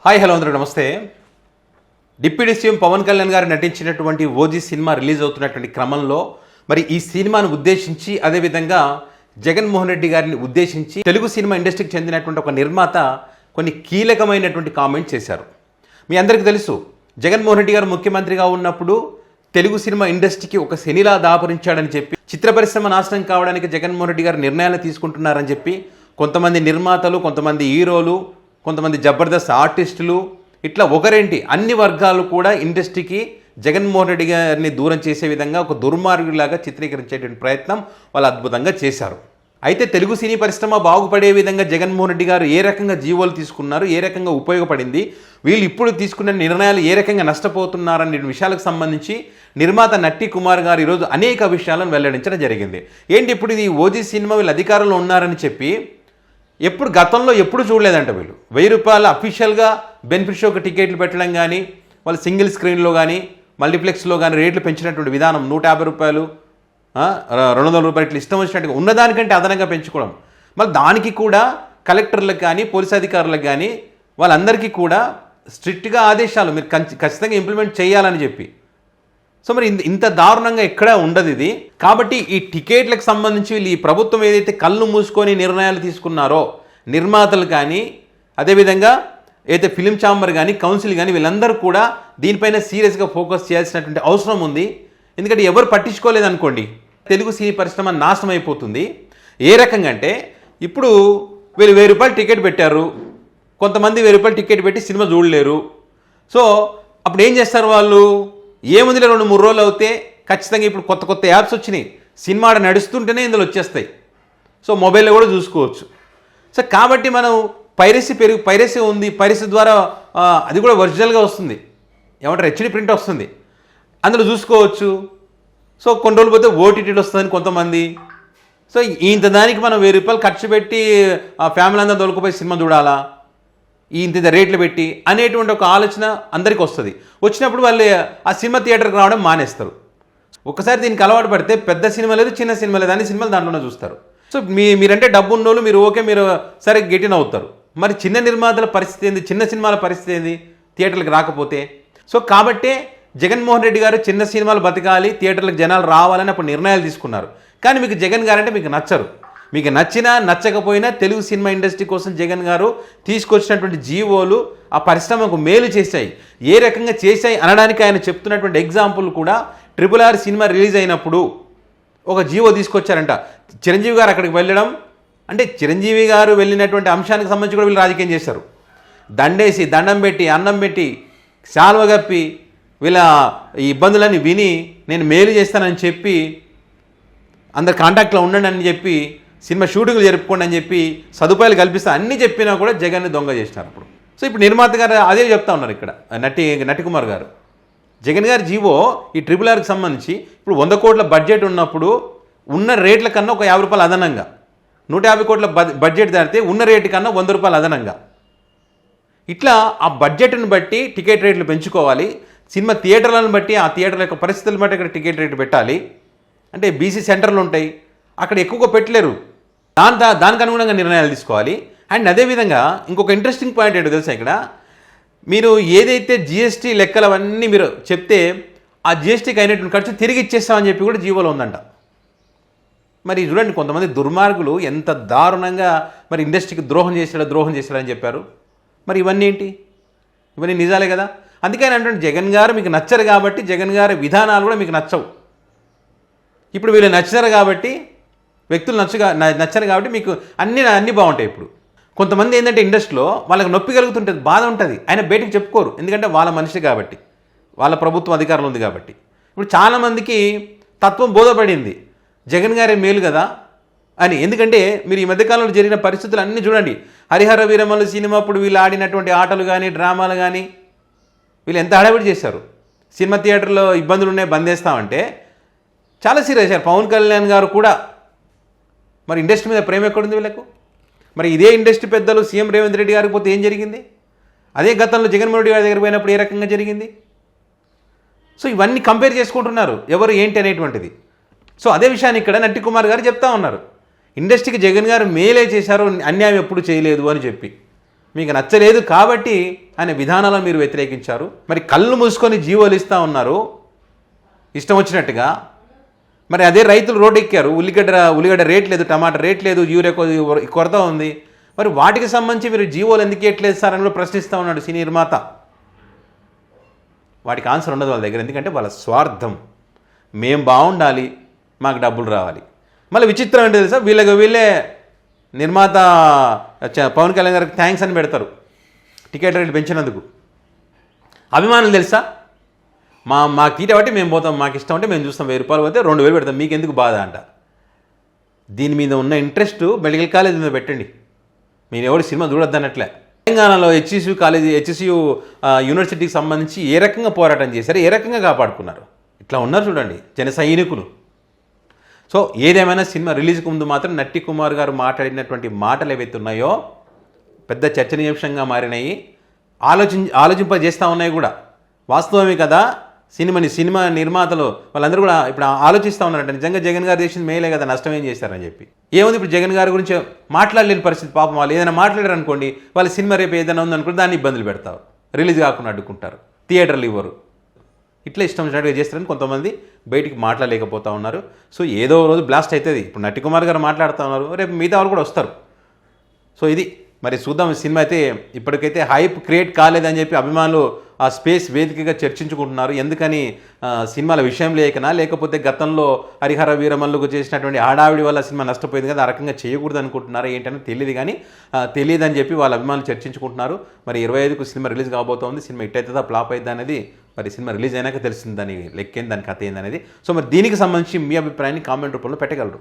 Hi hello అందరూ నమస్తే. Deputy CM Pawan Kalyan గారు నటించినటువంటి ఓజీ సినిమా రిలీజ్ అవుతున్నటువంటి క్రమంలో మరి ఈ సినిమాను ఉద్దేశించి అదేవిధంగా జగన్మోహన్ రెడ్డి గారిని ఉద్దేశించి తెలుగు సినిమా ఇండస్ట్రీకి చెందినటువంటి ఒక నిర్మాత కొన్ని కీలకమైనటువంటి కామెంట్ చేశారు. మీ అందరికీ తెలుసు, జగన్మోహన్ రెడ్డి గారు ముఖ్యమంత్రిగా ఉన్నప్పుడు తెలుగు సినిమా ఇండస్ట్రీకి ఒక శనిలా దాపరించాడని చెప్పి, చిత్ర పరిశ్రమ నాశనం కావడానికి జగన్మోహన్ రెడ్డి గారు నిర్ణయాలు తీసుకుంటున్నారని చెప్పి కొంతమంది నిర్మాతలు, కొంతమంది హీరోలు, కొంతమంది జబర్దస్త్ ఆర్టిస్టులు, ఇట్లా ఒకరేంటి అన్ని వర్గాలు కూడా ఇండస్ట్రీకి జగన్మోహన్ రెడ్డి గారిని దూరం చేసే విధంగా ఒక దుర్మార్గులాగా చిత్రీకరించేటువంటి ప్రయత్నం వాళ్ళు అద్భుతంగా చేశారు. అయితే తెలుగు సినీ పరిశ్రమ బాగుపడే విధంగా జగన్మోహన్ రెడ్డి గారు ఏ రకంగా జీవోలు తీసుకున్నారు, ఏ రకంగా ఉపయోగపడింది, వీళ్ళు ఇప్పుడు తీసుకున్న నిర్ణయాలు ఏ రకంగా నష్టపోతున్నారనే విషయాలకు సంబంధించి నిర్మాత నట్టి కుమార్ గారు ఈరోజు అనేక విషయాలను వెల్లడించడం జరిగింది. ఏంటి ఇప్పుడు ఇది ఓజీ సినిమా వీళ్ళు అధికారంలో ఉన్నారని చెప్పి గతంలో ఎప్పుడు చూడలేదంట. వీళ్ళు 1000 రూపాయలు అఫీషియల్గా బెనిఫిట్ షోకి టికెట్లు పెట్టడం కానీ, వాళ్ళు సింగిల్ స్క్రీన్లో కానీ మల్టీప్లెక్స్లో కానీ రేట్లు పెంచినటువంటి విధానం 150 రూపాయలు, 200 రూపాయలు ఇట్లా ఇష్టం వచ్చినట్టుగా ఉన్నదానికంటే అదనంగా పెంచుకోవడం, మళ్ళీ దానికి కూడా కలెక్టర్లకు కానీ పోలీస్ అధికారులకు కానీ వాళ్ళందరికీ కూడా స్ట్రిక్ట్గా ఆదేశాలు మీరు ఖచ్చితంగా ఇంప్లిమెంట్ చేయాలని చెప్పి. సో మరి ఇంత దారుణంగా ఎక్కడా ఉండదు ఇది. కాబట్టి ఈ టికెట్లకు సంబంధించి వీళ్ళు ఈ ప్రభుత్వం ఏదైతే కళ్ళు మూసుకొని నిర్ణయాలు తీసుకున్నారో, నిర్మాతలు కానీ అదేవిధంగా ఏదైతే ఫిలిం ఛాంబర్ కానీ కౌన్సిల్ కానీ వీళ్ళందరూ కూడా దీనిపైన సీరియస్గా ఫోకస్ చేయాల్సినటువంటి అవసరం ఉంది. ఎందుకంటే ఎవరు పట్టించుకోలేదనుకోండి, తెలుగు సినీ పరిశ్రమ నాశనం అయిపోతుంది. ఏ రకంగా అంటే ఇప్పుడు వీళ్ళు 1000 రూపాయలు టికెట్ పెట్టారు, కొంతమంది 1000 రూపాయలు టికెట్ పెట్టి సినిమా చూడలేరు. సో అప్పుడు ఏం చేస్తారు వాళ్ళు, ఏముందిలే 2-3 రోజులు అవుతే ఖచ్చితంగా ఇప్పుడు కొత్త కొత్త యాప్స్ వచ్చినాయి, సినిమా నడుస్తుంటేనే ఇందులో వచ్చేస్తాయి. సో మొబైల్లో కూడా చూసుకోవచ్చు. సో కాబట్టి మనం పైరసీ ఉంది, పైరసీ ద్వారా అది కూడా ఒరిజినల్గా వస్తుంది, ఏమంటారు హెచ్డి ప్రింట్ వస్తుంది, అందులో చూసుకోవచ్చు. సో కొన్ని రోజులు పోతే ఓటీటీలో వస్తుందని కొంతమంది. సో ఇంత దానికి మనం 1000 రూపాయలు ఖర్చు పెట్టి ఫ్యామిలీ అంతా దొరికిపోయి సినిమా చూడాలా, ఇంత రేట్లు పెట్టి అనేటువంటి ఒక ఆలోచన అందరికీ వస్తుంది. వచ్చినప్పుడు వాళ్ళు ఆ సినిమా థియేటర్కి రావడం మానేస్తారు. ఒకసారి దీనికి అలవాటు పడితే పెద్ద సినిమా లేదు, చిన్న సినిమా లేదు, అన్ని సినిమాలు దాంట్లోనే చూస్తారు. సో మీరంటే డబ్బు ఉన్నోళ్ళు మీరు ఓకే, మీరు సరే గెటిన్ అవుతారు. మరి చిన్న నిర్మాతల పరిస్థితి ఏంది, చిన్న సినిమాల పరిస్థితి ఏంది థియేటర్లకు రాకపోతే? సో కాబట్టే జగన్మోహన్ రెడ్డి గారు చిన్న సినిమాలు బతకాలి, థియేటర్లకు జనాలు రావాలని అప్పుడు నిర్ణయాలు తీసుకున్నారు. కానీ మీకు జగన్ గారు అంటే మీకు నచ్చరు. మీకు నచ్చినా నచ్చకపోయినా తెలుగు సినిమా ఇండస్ట్రీ కోసం జగన్ గారు తీసుకొచ్చినటువంటి జీవోలు ఆ పరిశ్రమకు మేలు చేశాయి. ఏ రకంగా చేశాయి అనడానికి ఆయన చెప్తున్నటువంటి ఎగ్జాంపుల్ కూడా RRR సినిమా రిలీజ్ అయినప్పుడు ఒక జీవో తీసుకొచ్చారంట. చిరంజీవి గారు అక్కడికి వెళ్ళడం అంటే చిరంజీవి గారు వెళ్ళినటువంటి అంశానికి సంబంధించి కూడా వీళ్ళు రాజకీయం చేశారు. దండేసి దండం పెట్టి అన్నం పెట్టి శాల్వ కప్పి వీళ్ళ ఇబ్బందులన్నీ విని నేను మేలు చేస్తానని చెప్పి అందరు కాంటాక్ట్లో ఉండండి అని చెప్పి సినిమా షూటింగ్లు జరుపుకోండి అని చెప్పి సదుపాయాలు కల్పిస్తా అన్నీ చెప్పినా కూడా జగన్ని దొంగ చేసినారు అప్పుడు. సో ఇప్పుడు నిర్మాత గారు అదే చెప్తా ఉన్నారు ఇక్కడ నటి కుమార్ గారు. జగన్ గారి జీవో ఈ RRRకి సంబంధించి ఇప్పుడు 100 కోట్ల బడ్జెట్ ఉన్నప్పుడు ఉన్న రేట్ల కన్నా ఒక 50 రూపాయలు అదనంగా, 150 కోట్ల బడ్జెట్ దాటితే ఉన్న రేటు కన్నా 100 రూపాయలు అదనంగా, ఇట్లా ఆ బడ్జెట్ని బట్టి టికెట్ రేట్లు పెంచుకోవాలి. సినిమా థియేటర్లను బట్టి ఆ థియేటర్ల యొక్క పరిస్థితులను బట్టి ఇక్కడ టికెట్ రేట్లు పెట్టాలి. అంటే బీసీ సెంటర్లు ఉంటాయి, అక్కడ ఎక్కువగా పెట్టలేరు, దానికి అనుగుణంగా నిర్ణయాలు తీసుకోవాలి. అండ్ అదేవిధంగా ఇంకొక ఇంట్రెస్టింగ్ పాయింట్ ఏంటో తెలుసా, ఇక్కడ మీరు ఏదైతే జిఎస్టీ లెక్కలు అవన్నీ మీరు చెప్తే ఆ జిఎస్టీకి అయినటువంటి ఖర్చు తిరిగి ఇచ్చేస్తామని చెప్పి కూడా జీవోలో ఉందంట. మరి చూడండి, కొంతమంది దుర్మార్గులు ఎంత దారుణంగా మరి ఇండస్ట్రీకి ద్రోహం చేశాడని చెప్పారు. మరి ఇవన్నీ ఏంటి, ఇవన్నీ నిజాలే కదా. అందుకని అంటే జగన్ గారు మీకు నచ్చరు కాబట్టి జగన్ గారి విధానాలు కూడా మీకు నచ్చవు. ఇప్పుడు వీళ్ళు నచ్చారు కాబట్టి, వ్యక్తులు నచ్చరు కాబట్టి మీకు అన్నీ బాగుంటాయి. ఇప్పుడు కొంతమంది ఏంటంటే ఇండస్ట్రీలో వాళ్ళకి నొప్పి కలుగుతుంటుంది, బాధ ఉంటుంది, ఆయన బయటకు చెప్పుకోరు, ఎందుకంటే వాళ్ళ మనిషి కాబట్టి, వాళ్ళ ప్రభుత్వం అధికారంలో ఉంది కాబట్టి. ఇప్పుడు చాలామందికి తత్వం బోధపడింది జగన్ గారే మేలు కదా అని. ఎందుకంటే మీరు ఈ మధ్యకాలంలో జరిగిన పరిస్థితులు అన్నీ చూడండి. హరిహర వీరమల్లు సినిమా అప్పుడు వీళ్ళు ఆడినటువంటి ఆటలు కానీ డ్రామాలు కానీ వీళ్ళు ఎంత హడావిడి చేశారు. సినిమా థియేటర్లో ఇబ్బందులు ఉన్నాయి, బంద్ చేస్తామంటే చాలా సీరియస్ అయ్యారు. పవన్ కళ్యాణ్ గారు కూడా మరి ఇండస్ట్రీ మీద ప్రేమ ఎక్కడుంది వీళ్ళకు? మరి ఇదే ఇండస్ట్రీ పెద్దలు సీఎం రేవంత్ రెడ్డి గారికి పోతే ఏం జరిగింది, అదే గతంలో జగన్మోహన్ రెడ్డి గారి దగ్గర పోయినప్పుడు ఏ రకంగా జరిగింది? సో ఇవన్నీ కంపేర్ చేసుకుంటున్నారు ఎవరు ఏంటి అనేటువంటిది. సో అదే విషయాన్ని ఇక్కడ నట్టి కుమార్ గారు చెప్తా ఉన్నారు, ఇండస్ట్రీకి జగన్ గారు మేలే చేశారు, అన్యాయం ఎప్పుడు చేయలేదు అని చెప్పి. మీకు నచ్చలేదు కాబట్టి ఆయన విధానాలను మీరు వ్యతిరేకించారు. మరి కళ్ళు మూసుకొని జీవోలు ఇస్తూ ఉన్నారు ఇష్టం వచ్చినట్టుగా. మరి అదే రైతులు రోడ్డు ఎక్కారు, ఉల్లిగడ్డ రేట్ లేదు, టమాటా రేట్ లేదు, యూరియా కొరత ఉంది. మరి వాటికి సంబంధించి మీరు జీవోలు ఎందుకు ఇవ్వట్లేదు సార్ అని కూడా ప్రశ్నిస్తూ ఉన్నాడు సినీ నిర్మాత. వాటికి ఆన్సర్ ఉండదు వాళ్ళ దగ్గర, ఎందుకంటే వాళ్ళ స్వార్థం. మేం బాగుండాలి, మాకు డబ్బులు రావాలి. మళ్ళీ విచిత్రం ఏంటో తెలుసా, వీళ్ళే నిర్మాత పవన్ కళ్యాణ్ గారికి థ్యాంక్స్ అని పెడతారు టికెట్ రేట్లు పెంచినందుకు. అభిమానులు తెలుసా, మాకు తీట బట్టి మేము పోతాం, మాకు ఇష్టం అంటే మేము చూస్తాం, 1000 రూపాయలు పోతే 2000 పెడతాం, మీకు ఎందుకు బాధ అంట. దీని మీద ఉన్న ఇంట్రెస్ట్ మెడికల్ కాలేజ్ మీద పెట్టండి, మీరు ఎవరు సినిమా చూడొద్దన్నట్లే. తెలంగాణలో హెచ్సియు యూనివర్సిటీకి సంబంధించి ఏ రకంగా పోరాటం చేశారు, ఏ రకంగా కాపాడుకున్నారు, ఇట్లా ఉన్నారు చూడండి జన సైనికులు. సో ఏదేమైనా సినిమా రిలీజ్కి ముందు మాత్రం నట్టి కుమార్ గారు మాట్లాడినటువంటి మాటలు ఏవైతే ఉన్నాయో పెద్ద చర్చనీయాంశంగా మారినాయి, ఆలోచింపజేస్తూ ఉన్నాయి కూడా. వాస్తవమే కదా, సినిమా నిర్మాతలు వాళ్ళందరూ కూడా ఇప్పుడు ఆలోచిస్తూ ఉన్నారంట, నిజంగా జగన్ గారు చేసింది మేలే కదా, నష్టం ఏం చేశారని చెప్పి. ఏముంది ఇప్పుడు జగన్ గారి గురించి మాట్లాడలేని పరిస్థితి. పాపం వాళ్ళు ఏదైనా మాట్లాడారు అనుకోండి, వాళ్ళ సినిమా రేపు ఏదైనా ఉందనుకోండి దాన్ని ఇబ్బందులు పెడతారు, రిలీజ్ కాకుండా అడ్డుకుంటారు, థియేటర్లు ఇవ్వరు, ఇట్లా ఇష్టం వచ్చినట్టుగా చేస్తారని కొంతమంది బయటికి మాట్లాడలేకపోతూ ఉన్నారు. సో ఏదో రోజు బ్లాస్ట్ అవుతుంది. ఇప్పుడు నట్టి కుమార్ గారు మాట్లాడుతూ ఉన్నారు, రేపు మిగతా వాళ్ళు కూడా వస్తారు. సో ఇది మరి చూద్దాం. సినిమా అయితే ఇప్పటికైతే హైప్ క్రియేట్ కాలేదని చెప్పి అభిమానులు ఆ స్పేస్ వేదికగా చర్చించుకుంటున్నారు. ఎందుకని సినిమాల విషయం లేకపోతే గతంలో హరిహర వీరమల్లుకు చేసినటువంటి హడావిడి వల్ల సినిమా నష్టపోయింది కదా, ఆ రకంగా చేయకూడదు అనుకుంటున్నారా ఏంటని తెలియదు, కానీ తెలియదని చెప్పి వాళ్ళ అభిమానులు చర్చించుకుంటున్నారు. మరి 25కు సినిమా రిలీజ్ కాబోతోంది. సినిమా హిట్ అవుతుందా ఫ్లాప్ అవుతుందా అనేది మరి సినిమా రిలీజ్ అయినాక తెలిసింది, దాని లెక్కేంది, దాని కథ ఏందనేది. సో మరి దీనికి సంబంధించి మీ అభిప్రాయాన్ని కామెంట్ రూపంలో పెట్టగలరు.